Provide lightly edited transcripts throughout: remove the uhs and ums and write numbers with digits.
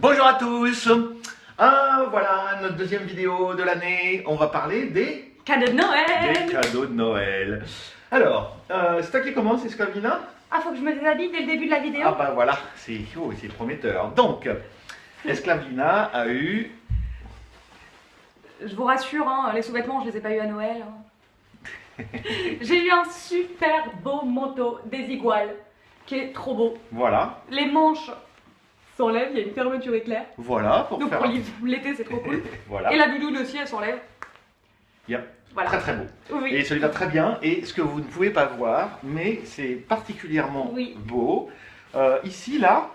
Bonjour à tous. Voilà notre deuxième vidéo de l'année. On va parler des Cadeaux de Noël. cadeaux de Noël. Alors, c'est toi qui commence, Esclavina? Ah, faut que je me déshabille dès le début de la vidéo. Ah bah voilà, c'est prometteur. Donc, Esclavina a eu... Je vous rassure, hein, les sous-vêtements, je les ai pas eu à Noël. hein. J'ai eu un super beau manteau des iguales, qui est trop beau. Voilà, Les manches s'enlèvent, il y a une fermeture éclair. voilà, pour Donc faire... pour l'été, c'est trop cool. Voilà, Et la doudoune aussi, elle s'enlève. Yep. Voilà. Très très beau. Oui. Et celui-là très bien. Et ce que vous ne pouvez pas voir, mais c'est particulièrement Oui. beau. Ici, là,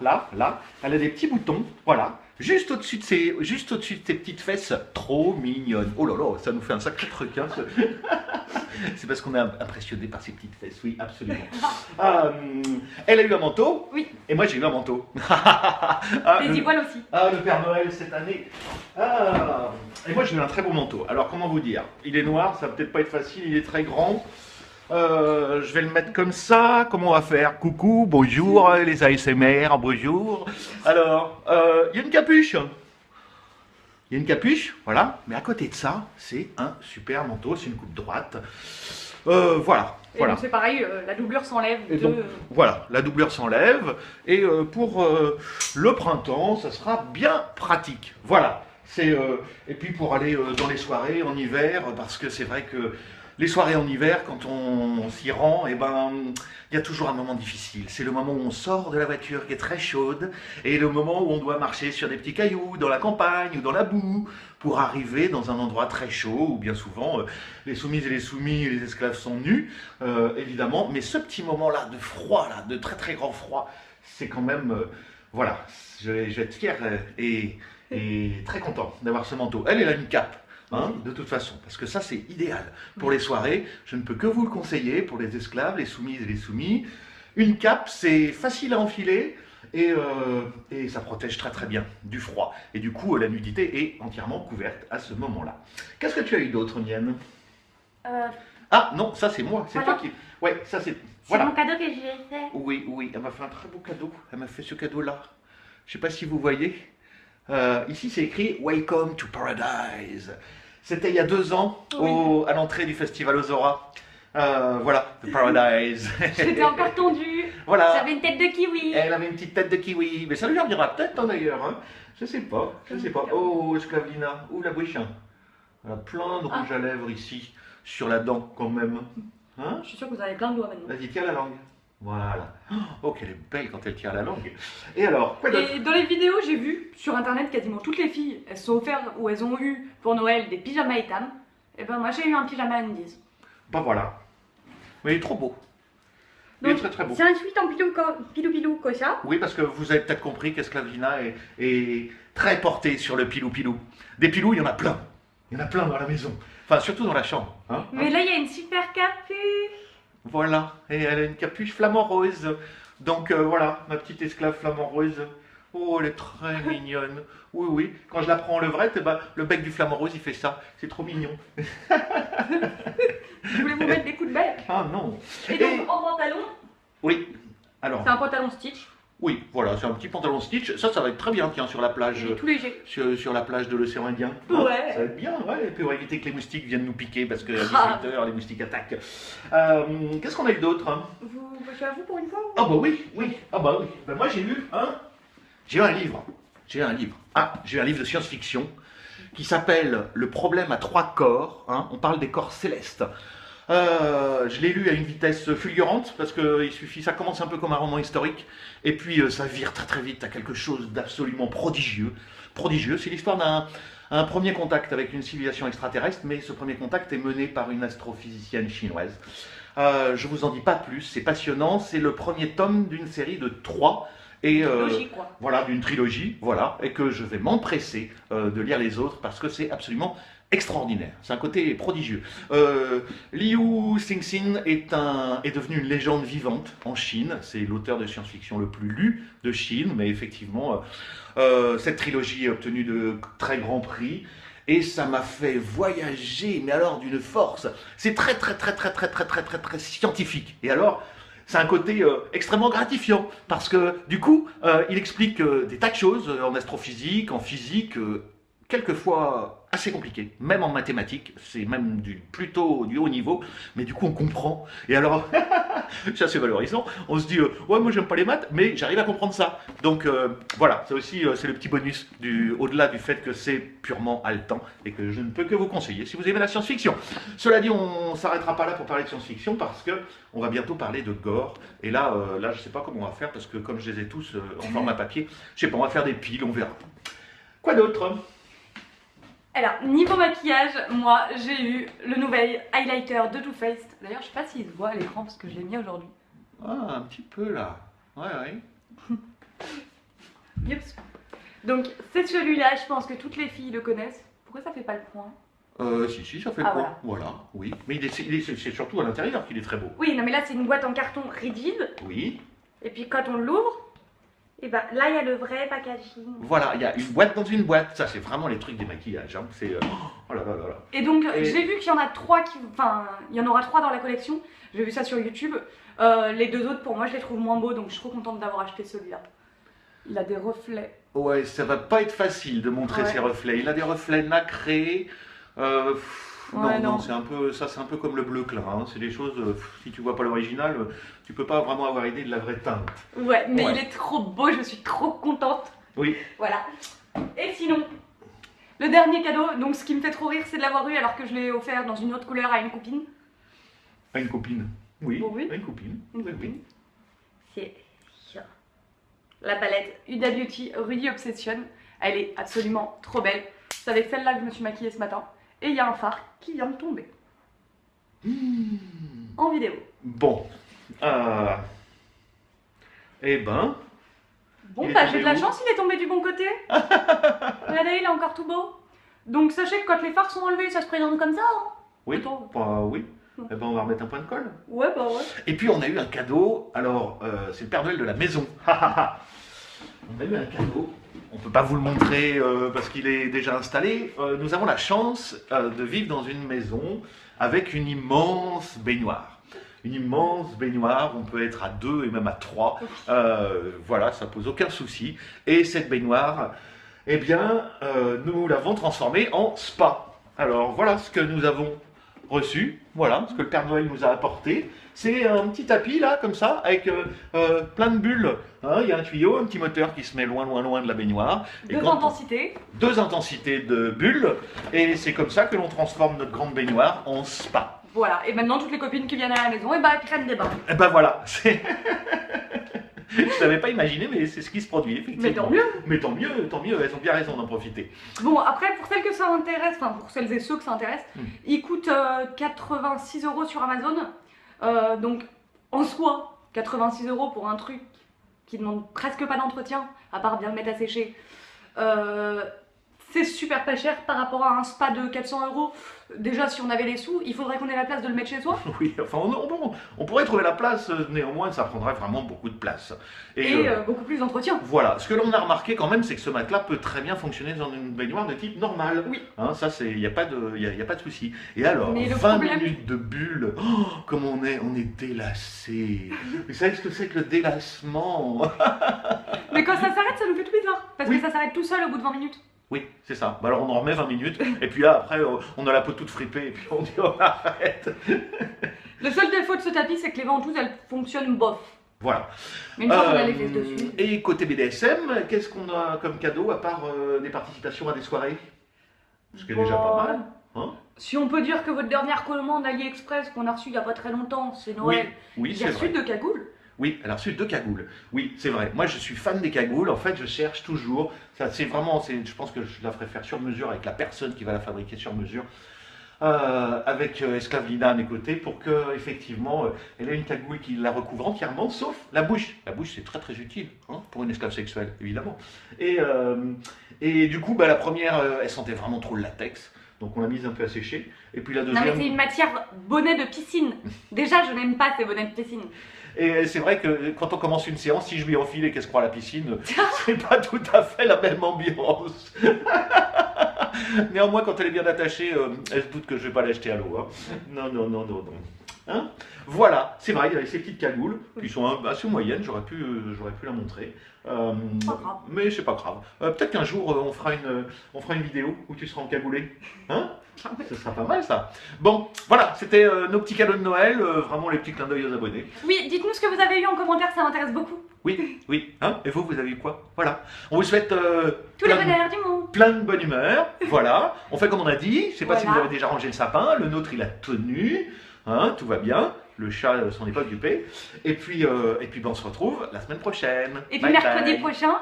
elle a des petits boutons. Voilà. Juste au-dessus de tes petites fesses. Trop mignonne. Oh là là, ça nous fait un sacré truc. Hein, c'est parce qu'on est impressionné par ces petites fesses. Oui, absolument. Elle a eu un manteau. Oui. Et moi, j'ai eu un manteau. Les iguales aussi. Le Père Noël cette année. Et moi j'ai eu un très beau manteau. Alors comment vous dire? Il est noir, ça va peut-être pas être facile, il est très grand. Je vais le mettre comme ça. Comment on va faire? Coucou, bonjour les ASMR, bonjour. Alors, il y a une capuche. Il y a une capuche, voilà. Mais à côté de ça, c'est un super manteau, c'est une coupe droite. Voilà. Et Voilà. donc c'est pareil, la doublure s'enlève. Et donc, voilà, la doublure s'enlève. Et pour le printemps, ça sera bien pratique. Voilà. Et puis pour aller dans les soirées en hiver, parce que c'est vrai que les soirées en hiver, quand on s'y rend, eh ben, il y a toujours un moment difficile. C'est le moment où on sort de la voiture qui est très chaude et le moment où on doit marcher sur des petits cailloux, dans la campagne ou dans la boue, pour arriver dans un endroit très chaud où bien souvent les soumises et les soumis et les esclaves sont nus, évidemment. Mais ce petit moment-là de froid, là, de très très grand froid, c'est quand même... voilà, je vais être fier et très content d'avoir ce manteau. Elle a une cape. Hein, de toute façon, parce que ça c'est idéal pour les soirées, je ne peux que vous le conseiller pour les esclaves, les soumises et les soumis. Une cape c'est facile à enfiler et ça protège très très bien du froid. Et du coup la nudité est entièrement couverte à ce moment-là. Qu'est-ce que tu as eu d'autre, Nienne? Ah non, ça c'est moi, c'est Voilà. toi qui... Ouais, ça c'est... C'est Voilà. mon cadeau que j'ai fait. Oui, elle m'a fait un très beau cadeau, elle m'a fait ce cadeau-là. Je sais pas si vous voyez. Ici, c'est écrit Welcome to Paradise. C'était il y a 2 ans Oui. à l'entrée du festival Ozora. Voilà, The Paradise. J'étais encore tendue. Voilà. J'avais une tête de kiwi. Elle avait une petite tête de kiwi. Mais ça lui reviendra peut-être hein, d'ailleurs. Hein. Je sais pas. Oh, Esclavina, ouvre la bouche. Elle a plein de rouge à lèvres ici, sur la dent quand même. Hein? Je suis sûre que vous avez plein de doigts maintenant. Vas-y, tiens la langue. Voilà. Oh, qu'elle est belle quand elle tire la langue. Et alors, quoi d'autre? Et dans les vidéos, j'ai vu sur internet quasiment toutes les filles, elles se sont offertes ou elles ont eu pour Noël des pyjamas Etam. Et ben moi j'ai eu un pyjama Undies. Ben voilà. Mais il est trop beau. Il est Donc, très très beau. c'est un suite en pilou-pilou Kocha. Oui, parce que vous avez peut-être compris qu'Esclavina est très portée sur le pilou-pilou. Des pilous, il y en a plein. Il y en a plein dans la maison. Enfin, surtout dans la chambre. Hein, Mais là il y a une super capuche. Voilà. Et elle a une capuche flamant rose. Donc voilà, ma petite esclave flamant rose. Oh, elle est très mignonne. Oui. Quand je la prends en levrette, eh ben, le bec du flamant rose, il fait ça. C'est trop mignon. Je voulais vous mettre des coups de bec. Ah non. Et donc en pantalon, Oui. Alors, c'est un pantalon stitch. oui, voilà, c'est un petit pantalon stitch. Ça va être très bien, tiens, sur la plage. Il est tout léger. Sur la plage de l'océan Indien. Ouais. Ça va être bien, ouais. Et puis on va éviter que les moustiques viennent nous piquer parce qu'à Ah. 18h, les moustiques attaquent. Qu'est-ce qu'on a eu d'autre hein? Je suis à vous pour une fois ou... Ah bah oui. Ben moi j'ai eu un livre. J'ai un livre de science-fiction qui s'appelle Le problème à 3 corps. Hein. On parle des corps célestes. Je l'ai lu à une vitesse fulgurante parce que ça commence un peu comme un roman historique et puis ça vire très très vite à quelque chose d'absolument prodigieux. C'est l'histoire d'un premier contact avec une civilisation extraterrestre, mais ce premier contact est mené par une astrophysicienne chinoise. Je vous en dis pas plus, c'est passionnant, c'est le premier tome d'une série de 3. Et Logique, quoi. voilà, d'une trilogie, voilà, et que je vais m'empresser de lire les autres parce que c'est absolument extraordinaire. C'est un côté prodigieux. Liu Cixin est devenu une légende vivante en Chine. C'est l'auteur de science-fiction le plus lu de Chine, mais effectivement, cette trilogie a obtenu de très grands prix. Et ça m'a fait voyager, mais alors d'une force. C'est très scientifique. Et alors, c'est un côté extrêmement gratifiant parce que du coup, il explique des tas de choses en astrophysique, en physique, quelquefois assez compliqué, même en mathématiques, c'est même plutôt du haut niveau, mais du coup on comprend. Et alors, ça c'est valorisant, on se dit, ouais moi j'aime pas les maths, mais j'arrive à comprendre ça. Donc voilà, c'est aussi c'est le petit bonus, au-delà du fait que c'est purement haletant et que je ne peux que vous conseiller si vous aimez la science-fiction. Cela dit, on ne s'arrêtera pas là pour parler de science-fiction parce que on va bientôt parler de gore. Et là, je sais pas comment on va faire parce que comme je les ai tous en format papier, je sais pas, on va faire des piles, on verra. Quoi d'autre? Alors, niveau maquillage, moi j'ai eu le nouvel highlighter de Too Faced. D'ailleurs, je sais pas s'il se voit à l'écran parce que je l'ai mis aujourd'hui. Ah, un petit peu là. Ouais, ouais. Yups. Donc, c'est celui-là, je pense que toutes les filles le connaissent. Pourquoi ça fait pas le point? Si, ça fait le point. Voilà, oui. Mais c'est surtout à l'intérieur qu'il est très beau. Oui, non mais là c'est une boîte en carton rigide. Oui. Et puis quand on l'ouvre, et ben là il y a le vrai packaging. Voilà, il y a une boîte dans une boîte. Ça, c'est vraiment les trucs des maquillages. Hein. C'est oh là là là là. Et donc j'ai vu qu'il y en a 3 qui, enfin, il y en aura 3 dans la collection. J'ai vu ça sur YouTube. Les 2 autres, pour moi, je les trouve moins beaux, donc je suis trop contente d'avoir acheté celui-là. Il a des reflets. Ouais, ça va pas être facile de montrer ses reflets. Il a des reflets nacrés. Non, c'est un peu, ça c'est un peu comme le bleu clair. Hein. C'est des choses, si tu vois pas l'original, tu peux pas vraiment avoir idée de la vraie teinte. Ouais, mais il est trop beau, je suis trop contente. Oui. Voilà. Et sinon, le dernier cadeau, donc ce qui me fait trop rire, c'est de l'avoir eu alors que je l'ai offert dans une autre couleur à une copine. À une copine? Oui, bon, oui. À une copine. Une copine. C'est la palette Huda Beauty Rudy Obsession. Elle est absolument trop belle. C'est avec celle-là que je me suis maquillée ce matin. Et il y a un phare qui vient de tomber. En vidéo. Bon. Eh ben. Bon, bah j'ai de la chance, il est tombé du bon côté. Regardez, il est encore tout beau. Donc sachez que quand les phares sont enlevés, ça se présente comme ça. Hein. Oui, oui. Eh ben on va remettre un point de colle. Ouais, bah ouais. Et puis on a eu un cadeau. Alors, c'est le Père Noël de la maison. On a eu un cadeau. On ne peut pas vous le montrer parce qu'il est déjà installé. Nous avons la chance de vivre dans une maison avec une immense baignoire. Une immense baignoire, on peut être à 2 et même à 3. Voilà, ça pose aucun souci. Et cette baignoire, eh bien, nous l'avons transformée en spa. Alors voilà ce que nous avons reçu, voilà ce que le Père Noël nous a apporté. C'est un petit tapis là, comme ça, avec plein de bulles. Hein, il y a un tuyau, un petit moteur qui se met loin de la baignoire. Deux intensités. 2 intensités de bulles. Et c'est comme ça que l'on transforme notre grande baignoire en spa. Voilà, et maintenant toutes les copines qui viennent à la maison, et bah elles prennent des bains. Et ben voilà, je n'avais pas imaginé, mais c'est ce qui se produit, effectivement. Mais tant mieux. Mais tant mieux, elles ont bien raison d'en profiter. Bon, après, pour celles que ça intéresse, enfin pour celles et ceux que ça intéresse, il coûte 86 € sur Amazon. Donc, en soi, 86 € pour un truc qui demande presque pas d'entretien, à part bien le mettre à sécher. C'est super pas cher par rapport à un spa de 400 €. Déjà, si on avait les sous, il faudrait qu'on ait la place de le mettre chez soi. Oui, enfin, on pourrait trouver la place, néanmoins, ça prendrait vraiment beaucoup de place. Et beaucoup plus d'entretien. Voilà, ce que l'on a remarqué quand même, c'est que ce matelas peut très bien fonctionner dans une baignoire de type normal. Oui. Hein, ça, il n'y a pas de souci. Et alors, 20 minutes de bulle, oh, comme on est délassé. Vous savez ce que c'est que le délassement? Mais quand ça s'arrête, ça nous fait tout bizarre. Parce que ça s'arrête tout seul au bout de 20 minutes. Oui, c'est ça. Bah alors on en remet 20 minutes, et puis là, après, on a la peau toute fripée, et puis on dit on arrête. Le seul défaut de ce tapis, c'est que les ventouses, elles fonctionnent bof. Voilà. Mais une fois qu'on a les fesses dessus. Et côté BDSM, qu'est-ce qu'on a comme cadeau, à part des participations à des soirées? Ce qui est déjà pas mal. Hein? Si on peut dire que votre dernière commande AliExpress qu'on a reçue il n'y a pas très longtemps, c'est Noël. Oui, c'est vrai. J'ai reçu 2 cagoules. Oui, elle a reçu 2 cagoules. Oui, c'est vrai. Moi, je suis fan des cagoules. En fait, je cherche toujours. Ça, c'est vraiment. Je pense que je la ferai faire sur mesure avec la personne qui va la fabriquer sur mesure, avec Esclavelina à mes côtés, pour que effectivement, elle ait une cagoule qui la recouvre entièrement, sauf la bouche. La bouche, c'est très très utile hein, pour une esclave sexuelle, évidemment. Et du coup, bah, la première, elle sentait vraiment trop le latex. Donc on l'a mise un peu à sécher. Et puis la deuxième. Non mais c'est une matière bonnet de piscine. Déjà je n'aime pas ces bonnets de piscine. Et c'est vrai que quand on commence une séance, si je lui enfile et qu'elle se croit à la piscine, c'est pas tout à fait la même ambiance. Néanmoins, quand elle est bien attachée, elle se doute que je vais pas l'acheter à l'eau. Hein. Non. Hein, voilà, c'est vrai, il y avait ces petites cagoules qui sont assez moyennes, j'aurais pu la montrer. Pas grave. Mais c'est pas grave. Peut-être qu'un jour on fera une vidéo où tu seras encagoulé. Hein? Ce sera pas mal ça. Bon, voilà, c'était nos petits cadeaux de Noël, vraiment les petits clins d'œil aux abonnés. Oui, dites-nous ce que vous avez eu en commentaire, ça m'intéresse beaucoup. Oui, oui. Hein? Et vous avez eu quoi? Voilà. On vous souhaite Tous les bonheurs du monde. plein de bonne humeur. Voilà. On fait comme on a dit. Je sais pas si vous Voilà. avez déjà rangé le sapin. Le nôtre, il a tenu. Hein, tout va bien. Le chat s'en est pas occupé. Et puis ben, on se retrouve la semaine prochaine. Et puis Bye mercredi bye. prochain,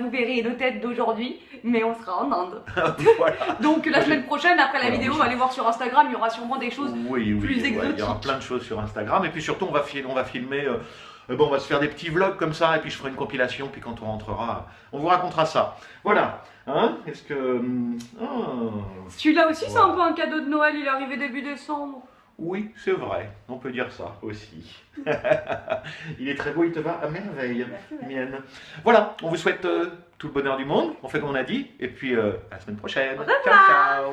vous verrez nos têtes d'aujourd'hui, mais on sera en Inde. Voilà. Donc la semaine prochaine, après la Voilà, vidéo, moi, allez voir sur Instagram, il y aura sûrement des choses Oui, plus ouais, il y aura exotiques. plein de choses sur Instagram. Et puis surtout, on va filmer. Bon, on va se faire des petits vlogs comme ça. Et puis je ferai une compilation. Puis quand on rentrera, on vous racontera ça. Voilà. Hein? Est-ce que. Celui-là aussi, c'est Voilà. un peu un cadeau de Noël, il est arrivé début décembre. Oui, c'est vrai, on peut dire ça aussi. Il est très beau, il te va à merveille, Merci, mienne. Voilà, on vous souhaite tout le bonheur du monde, on fait comme on a dit, et puis à la semaine prochaine. Au revoir. Ciao, ciao.